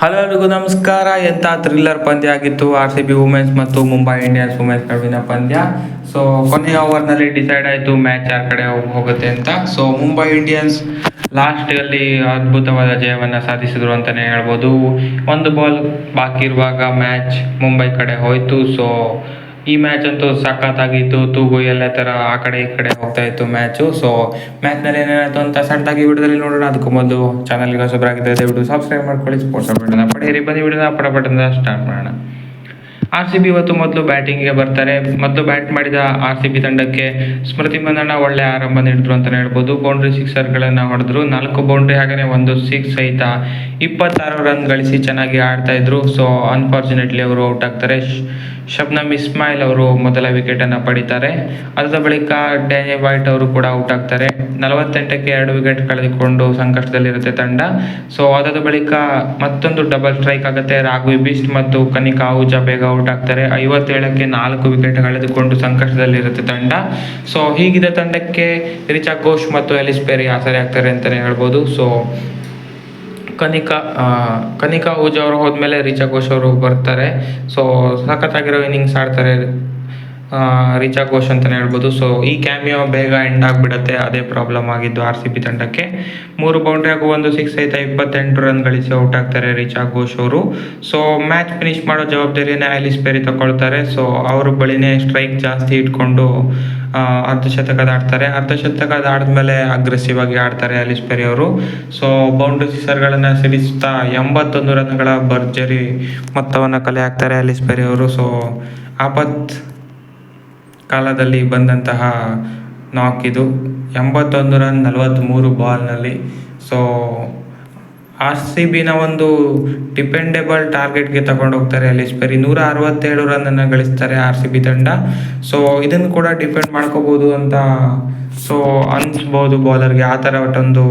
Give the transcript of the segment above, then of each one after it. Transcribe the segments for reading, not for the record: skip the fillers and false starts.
Hello ಎಲ್ರಿಗೂ ನಮಸ್ಕಾರ. ಎಂಥ ಥ್ರಿಲ್ಲರ್ ಪಂದ್ಯ ಆಗಿತ್ತು ಆರ್ ಸಿ ಬಿ ವುಮೆನ್ಸ್ ಮತ್ತು ಮುಂಬೈ ಇಂಡಿಯನ್ಸ್ ವುಮೆನ್ಸ್ ನಡುವಿನ ಪಂದ್ಯ. ಸೊ ಕೊನೆಯ ಓವರ್ನಲ್ಲಿ ಡಿಸೈಡ್ ಆಯಿತು ಮ್ಯಾಚ್ ಯಾರ ಕಡೆ ಹೋಗುತ್ತೆ ಅಂತ. ಸೊ ಮುಂಬೈ ಇಂಡಿಯನ್ಸ್ ಲಾಸ್ಟಲ್ಲಿ ಅದ್ಭುತವಾದ ಜಯವನ್ನು ಸಾಧಿಸಿದ್ರು ಅಂತಲೇ ಹೇಳ್ಬೋದು. ಒಂದು ಬಾಲ್ ಬಾಕಿ ಇರುವಾಗ ಮ್ಯಾಚ್ ಮುಂಬೈ ಕಡೆ ಹೋಯಿತು. ಸೊ ಈ ಮ್ಯಾಚ್ ಅಂತೂ ಸಖತ್ತಾಗಿತ್ತು. ತೂಗು ಎಲ್ಲ ಥರ ಆ ಕಡೆ ಈ ಕಡೆ ಹೋಗ್ತಾ ಇತ್ತು ಮ್ಯಾಚು. ಸೊ ಮ್ಯಾಚ್ನಲ್ಲಿ ಏನೇನಾಯಿತು ಅಂತ ಸಣ್ಣದಾಗಿ ವಿಡಿಯೋದಲ್ಲಿ ನೋಡೋಣ. ಅದಕ್ಕೂ ಮೊದಲು ಚಾನಲ್ಗೆ ಹೊಸಬರಾಗಿದ್ದರೆ ದಯವಿಟ್ಟು ಸಬ್ಸ್ಕ್ರೈಬ್ ಮಾಡ್ಕೊಳ್ಳಿ. ಸ್ಪೋರ್ಟ್ಸ್ ಅಪ್ಡೇಟ್ನ ಪಡೆಯಿರಿ. ಬನ್ನಿ ವಿಡಿಯೋನ ಪಟಪಟದಿಂದ ಸ್ಟಾರ್ಟ್ ಮಾಡೋಣ. ಆರ್ ಸಿ ಬಿ ಇವತ್ತು ಮೊದಲು ಬ್ಯಾಟಿಂಗ್ಗೆ ಬರ್ತಾರೆ. ಮೊದಲು ಬ್ಯಾಟ್ ಮಾಡಿದ ಆರ್ ಸಿ ಬಿ ತಂಡಕ್ಕೆ ಸ್ಮೃತಿ ಮಂದಣ್ಣ ಒಳ್ಳೆ ಆರಂಭ ನೀಡಿದ್ರು ಅಂತಲೇ ಹೇಳ್ಬೋದು. ಬೌಂಡ್ರಿ ಸಿಕ್ಸರ್ಗಳನ್ನು ಹೊಡೆದ್ರು. 4 ಬೌಂಡ್ರಿ ಹಾಗೆಯೇ 1 ಸಿಕ್ಸ್ ಸಹಿತ 26 ರನ್ ಗಳಿಸಿ ಚೆನ್ನಾಗಿ ಆಡ್ತಾ ಇದ್ರು. ಸೊ ಅನ್ಫಾರ್ಚುನೇಟ್ಲಿ ಅವರು ಔಟ್ ಆಗ್ತಾರೆ. ಶಬ್ನಮ್ ಇಸ್ಮಾಯಿಲ್ ಅವರು ಮೊದಲ ವಿಕೆಟನ್ನು ಪಡಿತಾರೆ. ಅದಾದ ಬಳಿಕ ಡ್ಯಾನಿ ವೈಟ್ ಅವರು ಕೂಡ ಔಟ್ ಆಗ್ತಾರೆ. 48ಕ್ಕೆ 2 ವಿಕೆಟ್ ಕಳೆದುಕೊಂಡು ಸಂಕಷ್ಟದಲ್ಲಿರುತ್ತೆ ತಂಡ. ಸೊ ಅದಾದ ಬಳಿಕ ಮತ್ತೊಂದು ಡಬಲ್ ಸ್ಟ್ರೈಕ್ ಆಗುತ್ತೆ. ರಾಘವಿ ಬಿಸ್ಟ್ ಮತ್ತು ಕನಿಕಾ ಆಹುಜಾ ಬೇಗ ಔಟ್ ಆಗ್ತಾರೆ. 57ಕ್ಕೆ 4 ವಿಕೆಟ್ ಕಳೆದುಕೊಂಡು ಸಂಕಷ್ಟದಲ್ಲಿರುತ್ತೆ ತಂಡ. ಸೊ ಹೀಗಿದ್ದ ತಂಡಕ್ಕೆ ರಿಚಾ ಘೋಷ್ ಮತ್ತು ಎಲಿಸ್ ಪೆರಿ ಆಸರೆ ಆಗ್ತಾರೆ ಅಂತಲೇ ಹೇಳ್ಬೋದು. ಸೊ ಕನಿಕಾ ಆಹುಜಾ ಅವರು ಹೋದ್ಮೇಲೆ ರಿಚಾ ಘೋಷ್ ಅವರು ಬರ್ತಾರೆ. ಸೊ ಸಖತ್ತಾಗಿರೋ ಇನ್ನಿಂಗ್ಸ್ ಆಡ್ತಾರೆ ರಿಚಾ ಘೋಷ್ ಅಂತಲೇ ಹೇಳ್ಬೋದು. ಸೊ ಈ ಕ್ಯಾಮಿಯೋ ಬೇಗ ಎಂಡ್ ಆಗಿಬಿಡುತ್ತೆ. ಅದೇ ಪ್ರಾಬ್ಲಮ್ ಆಗಿದ್ದು ಆರ್ ಸಿ ಬಿ ತಂಡಕ್ಕೆ. 3 ಬೌಂಡ್ರಿ ಹಾಗೂ 1 ಸಿಕ್ಸ್ ಸಹಿತ 28 ರನ್ ಗಳಿಸಿ ಔಟ್ ಆಗ್ತಾರೆ ರಿಚಾ ಘೋಷ್ ಅವರು. ಸೊ ಮ್ಯಾಚ್ ಫಿನಿಶ್ ಮಾಡೋ ಜವಾಬ್ದಾರಿಯನ್ನು ಎಲಿಸ್ ಪೆರಿ ತಗೊಳ್ತಾರೆ. ಸೊ ಅವ್ರ ಬಳಿನೇ ಸ್ಟ್ರೈಕ್ ಜಾಸ್ತಿ ಇಟ್ಕೊಂಡು ಅರ್ಧಶತಕ ದಾಟ್ತಾರೆ. ಅರ್ಧಶತಕ ದಾಟಿದ್ಮೇಲೆ ಅಗ್ರೆಸಿವ್ ಆಗಿ ಆಡ್ತಾರೆ ಎಲಿಸ್ ಪೆರಿ ಅವರು. ಸೊ ಬೌಂಡ್ರಿ ಸಿಕ್ಸರ್ಗಳನ್ನು ಸಿಡಿಸ್ತಾ 81 ರನ್ಗಳ ಭರ್ಜರಿ ಮೊತ್ತವನ್ನು ಕಲೆ ಹಾಕ್ತಾರೆ ಎಲಿಸ್ ಪೆರಿ ಅವರು. ಸೊ ಆಪತ್ ಕಾಲದಲ್ಲಿ ಬಂದಂತಹ ನಾಕ್ ಇದು. 81 ರನ್ 43 ಬಾಲ್ನಲ್ಲಿ. ಸೊ ಆರ್ ಸಿ ಬಿನ ಒಂದು ಡಿಪೆಂಡೆಬಲ್ ಟಾರ್ಗೆಟ್ಗೆ ತಗೊಂಡೋಗ್ತಾರೆ ಎಲಿಸ್ ಪೆರಿ. 167 ರನ್ನನ್ನು ಗಳಿಸ್ತಾರೆ ಆರ್ ಸಿ ಬಿ ತಂಡ. ಸೊ ಇದನ್ನು ಕೂಡ ಡಿಪೆಂಡ್ ಮಾಡ್ಕೋಬೋದು ಅಂತ ಅನಿಸ್ಬೋದು ಬೌಲರ್ಗೆ. ಆ ಥರ ಒಟ್ಟೊಂದು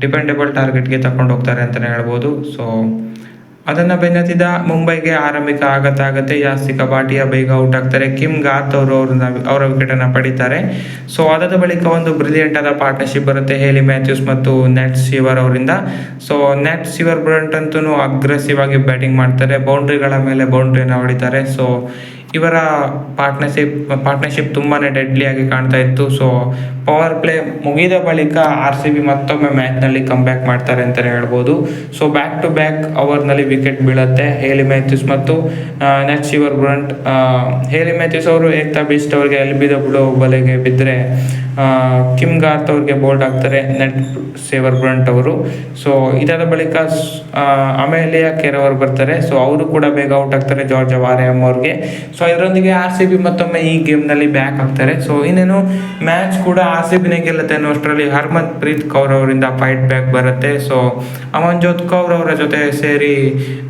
ಡಿಪೆಂಡೆಬಲ್ ಟಾರ್ಗೆಟ್ಗೆ ತಗೊಂಡೋಗ್ತಾರೆ ಅಂತಲೇ ಹೇಳ್ಬೋದು. ಸೊ ಅದನ್ನು ಬೆನ್ನತ್ತಿದ ಮುಂಬೈಗೆ ಆರಂಭಿಕ ಆಘಾತ ಆಗುತ್ತೆ. ಯಾಸಿಕ ಭಾಟಿಯಾ ಬೇಗ ಔಟ್ ಆಗ್ತಾರೆ. ಕಿಮ್ ಗಾತ್ ಅವರು ಅವರ ವಿಕೆಟನ್ನು ಪಡಿತಾರೆ. ಸೊ ಅದಾದ ಬಳಿಕ ಒಂದು ಬ್ರಿಲಿಯಂಟ್ ಆದ ಪಾರ್ಟ್ನರ್ಶಿಪ್ ಬರುತ್ತೆ ಹೇಲಿ ಮ್ಯಾಥ್ಯೂಸ್ ಮತ್ತು ನೆಟ್ ಸೀವರ್ ಅವರಿಂದ. ಸೊ ನೆಟ್ ಸೀವರ್ ಬ್ರಂಟ್ ಅಂತೂ ಅಗ್ರೆಸಿವ್ ಆಗಿ ಬ್ಯಾಟಿಂಗ್ ಮಾಡ್ತಾರೆ. ಬೌಂಡ್ರಿಗಳ ಮೇಲೆ ಬೌಂಡ್ರಿಯನ್ನು ಹೊಡಿತಾರೆ. ಸೊ ಇವರ ಪಾರ್ಟ್ನರ್ಶಿಪ್ ತುಂಬಾ ಡೆಡ್ಲಿಯಾಗಿ ಕಾಣ್ತಾ ಇತ್ತು. ಸೊ ಪವರ್ ಪ್ಲೇ ಮುಗಿದ ಬಳಿಕ ಆರ್ ಸಿ ಬಿ ಮತ್ತೊಮ್ಮೆ ಮ್ಯಾಚ್ನಲ್ಲಿ ಕಮ್ಬ್ಯಾಕ್ ಮಾಡ್ತಾರೆ ಅಂತಲೇ ಹೇಳ್ಬೋದು. ಸೊ ಬ್ಯಾಕ್ ಟು ಬ್ಯಾಕ್ ಓವರ್ನಲ್ಲಿ ವಿಕೆಟ್ ಬೀಳುತ್ತೆ ಹೇಲಿ ಮ್ಯಾಥ್ಯೂಸ್ ಮತ್ತು Nat Sciver Brunt. Hayley Matthews ಅವರು ಏಕ್ತಾ ಬಿಸ್ಟ್ ಅವರಿಗೆ LBW ಬಲೆಗೆ ಬಿದ್ದರೆ ಕಿಮ್ ಗಾರ್ತ್ ಅವ್ರಿಗೆ ಬೋಲ್ಡ್ ಆಗ್ತಾರೆ ನೆಟ್ ಸೀವರ್ ಬ್ರಂಟ್ ಅವರು. ಸೊ ಇದಾದ ಬಳಿಕ ಅಮೇಲಿಯಾ ಕೆರ್ ಅವರು ಬರ್ತಾರೆ. ಸೊ ಅವರು ಕೂಡ ಬೇಗ ಔಟ್ ಆಗ್ತಾರೆ ಜಾರ್ಜ್ ವಾರೆಮ್ ಅವ್ರಿಗೆ. ಸೊ ಇದರೊಂದಿಗೆ ಆರ್ ಸಿ ಬಿ ಮತ್ತೊಮ್ಮೆ ಈ ಗೇಮ್ನಲ್ಲಿ ಬ್ಯಾಕ್ ಆಗ್ತಾರೆ. ಸೊ ಇನ್ನೇನು ಮ್ಯಾಚ್ ಕೂಡ ಆರ್ ಸಿ ಬಿನೇ ಗೆಲ್ಲುತ್ತೆ ಅನ್ನೋಷ್ಟರಲ್ಲಿ ಹರ್ಮನ್ ಪ್ರೀತ್ ಕೌರ್ ಅವರಿಂದ ಫೈಟ್ ಬ್ಯಾಕ್ ಬರುತ್ತೆ. ಸೊ ಅಮನ್ಜೋತ್ ಕೌರ್ ಅವರ ಜೊತೆ ಸೇರಿ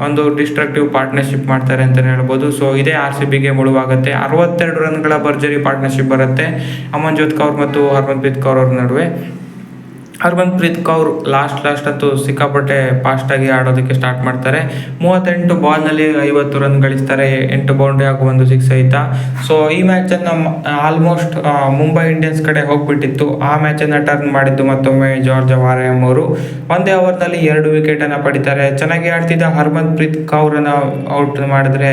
ಒಂದು ಡಿಸ್ಟ್ರಕ್ಟಿವ್ ಪಾರ್ಟ್ನರ್ಶಿಪ್ ಮಾಡ್ತಾರೆ ಅಂತಲೇ ಹೇಳ್ಬೋದು. ಸೊ ಇದೇ ಆರ್ ಸಿ ಬಿಗೆ ಮುಳುವಾಗುತ್ತೆ. 62 ರನ್ಗಳ ಭರ್ಜರಿ ಪಾರ್ಟ್ನರ್ಶಿಪ್ ಬರುತ್ತೆ ಅಮನ್ಜೋತ್ ಕೌರ್ ಮತ್ತು ಹರ್ಮನ್ಪ್ರೀತ್ ಕೌರ್ ಅವ್ರ ನಡುವೆ. ಹರ್ಮನ್ಪ್ರೀತ್ ಕೌರ್ ಲಾಸ್ಟ್ ಅಂತೂ ಸಿಕ್ಕಾಪಟ್ಟೆ ಫಾಸ್ಟಾಗಿ ಆಡೋದಕ್ಕೆ ಸ್ಟಾರ್ಟ್ ಮಾಡ್ತಾರೆ. 38 ಬಾಲ್ನಲ್ಲಿ 50 ರನ್ ಗಳಿಸ್ತಾರೆ. 8 ಬೌಂಡ್ರಿ ಹಾಗೂ 1 ಸಿಕ್ಸ್ ಸಹಿತ. ಸೊ ಈ ಮ್ಯಾಚನ್ನು ಆಲ್ಮೋಸ್ಟ್ ಮುಂಬೈ ಇಂಡಿಯನ್ಸ್ ಕಡೆ ಹೋಗ್ಬಿಟ್ಟಿತ್ತು. ಆ ಮ್ಯಾಚನ್ನು ಟರ್ನ್ ಮಾಡಿದ್ದು ಮತ್ತೊಮ್ಮೆ ಜಾರ್ಜ್ ವಾರೆಮ್ ಅವರು. ಒಂದೇ ಓವರ್ನಲ್ಲಿ 2 ವಿಕೆಟನ್ನು ಪಡಿತಾರೆ. ಚೆನ್ನಾಗಿ ಆಡ್ತಿದ್ದ ಹರ್ಮನ್ಪ್ರೀತ್ ಕೌರನ್ನು ಔಟ್ ಮಾಡಿದ್ರೆ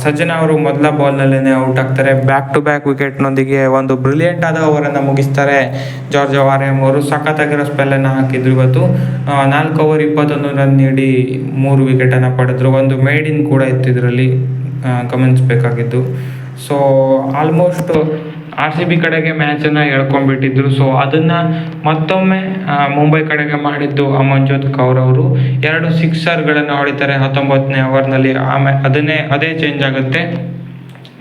ಸಜ್ಜನ ಅವರು ಮೊದಲ ಬಾಲ್ನಲ್ಲೇ ಔಟ್ ಆಗ್ತಾರೆ. ಬ್ಯಾಕ್ ಟು ಬ್ಯಾಕ್ ವಿಕೆಟ್ನೊಂದಿಗೆ ಒಂದು ಬ್ರಿಲಿಯಂಟ್ ಆದ ಓವರನ್ನು ಮುಗಿಸ್ತಾರೆ ಜಾರ್ಜ್ ವಾರೆಮ್ ಅವರು. ಸಖತ್ತಾಗಿರೋ ಸ್ಪೆಲ್ಲನ್ನು ಹಾಕಿದ್ರು ಇವತ್ತು. 4 ಓವರ್ 21 ರನ್ ನೀಡಿ 3 ವಿಕೆಟನ್ನು ಪಡೆದ್ರು. ಒಂದು ಮೇಡಿನ್ ಕೂಡ ಇತ್ತು ಇದರಲ್ಲಿ ಗಮನಿಸಬೇಕಾಗಿದ್ದು. So almost R C B ಕಡೆಗೆ ಮ್ಯಾಚನ್ನು ಎಳ್ಕೊಂಡ್ಬಿಟ್ಟಿದ್ರು. ಸೊ ಅದನ್ನು ಮತ್ತೊಮ್ಮೆ ಮುಂಬೈ ಕಡೆಗೆ ಮಾಡಿದ್ದು ಅಮನ್ಜೋತ್ ಕೌರ್ ಅವರು. 2 ಸಿಕ್ಸರ್ಗಳನ್ನು ಹೊಡಿತಾರೆ 19ನೇ ಓವರ್ನಲ್ಲಿ. ಅದೇ ಚೇಂಜ್ ಆಗುತ್ತೆ.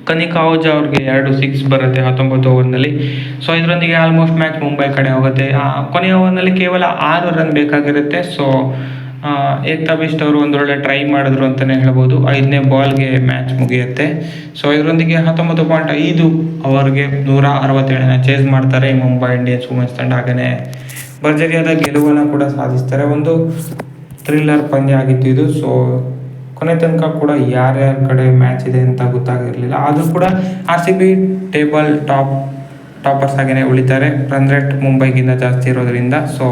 ಕನಿಕಾ ಆಹುಜಾ ಅವ್ರಿಗೆ 2 ಸಿಕ್ಸ್ ಬರುತ್ತೆ 19 ಓವರ್ನಲ್ಲಿ. ಸೊ ಇದರೊಂದಿಗೆ ಆಲ್ಮೋಸ್ಟ್ ಮ್ಯಾಚ್ ಮುಂಬೈ ಕಡೆ ಹೋಗುತ್ತೆ. ಕೊನೆಯ ಓವರ್ನಲ್ಲಿ ಕೇವಲ 6 ರನ್ ಬೇಕಾಗಿರುತ್ತೆ. ಸೊ ಏಕ್ತಾ ಬಿಸ್ಟ್ ಅವರು ಒಂದೊಳ್ಳೆ ಟ್ರೈ ಮಾಡಿದ್ರು ಅಂತಲೇ ಹೇಳ್ಬೋದು. 5ನೇ ಬಾಲ್ಗೆ ಮ್ಯಾಚ್ ಮುಗಿಯುತ್ತೆ. ಸೊ ಇದರೊಂದಿಗೆ 19.5 ಓವರ್ಗೆ 167ನ ಚೇಸ್ ಮಾಡ್ತಾರೆ ಈ ಮುಂಬೈ ಇಂಡಿಯನ್ಸ್ ವುಮೆನ್ಸ್ ತಂಡ. ಹಾಗೆಯೇ ಭರ್ಜರಿಯಾದ ಗೆಲುವನ್ನು ಕೂಡ ಸಾಧಿಸ್ತಾರೆ. ಒಂದು ಥ್ರಿಲ್ಲರ್ ಪಂದ್ಯ ಆಗಿತ್ತು ಇದು. ಸೊ ಕೊನೆ ತನಕ ಕೂಡ ಯಾರ್ಯಾರ ಕಡೆ ಮ್ಯಾಚ್ ಇದೆ ಅಂತ ಗೊತ್ತಾಗಿರಲಿಲ್ಲ. ಆದರೂ ಕೂಡ R C B table toppers ಆಗಿಯೇ ಉಳಿತಾರೆ. ರನ್ ರೇಟ್ ಮುಂಬೈಗಿಂತ ಜಾಸ್ತಿ ಇರೋದ್ರಿಂದ. ಸೊ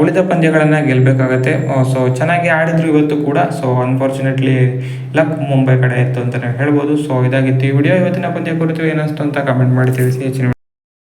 ಉಳಿದ ಪಂದ್ಯಗಳನ್ನು ಗೆಲ್ಲಬೇಕಾಗತ್ತೆ. ಸೊ ಚೆನ್ನಾಗಿ ಆಡಿದ್ರು ಇವತ್ತು ಕೂಡ. ಸೊ ಅನ್ಫಾರ್ಚುನೇಟ್ಲಿ ಲಕ್ ಮುಂಬೈ ಕಡೆ ಇತ್ತು ಅಂತಲೇ ಹೇಳ್ಬೋದು. ಸೊ ಇದಾಗಿತ್ತು ಈ ವಿಡಿಯೋ. ಇವತ್ತಿನ ಪಂದ್ಯ ಕುರಿತು ಏನಿಸ್ತು ಅಂತ ಕಮೆಂಟ್ ಮಾಡಿ ತಿಳಿಸಿ. ಹೆಚ್ಚಿನ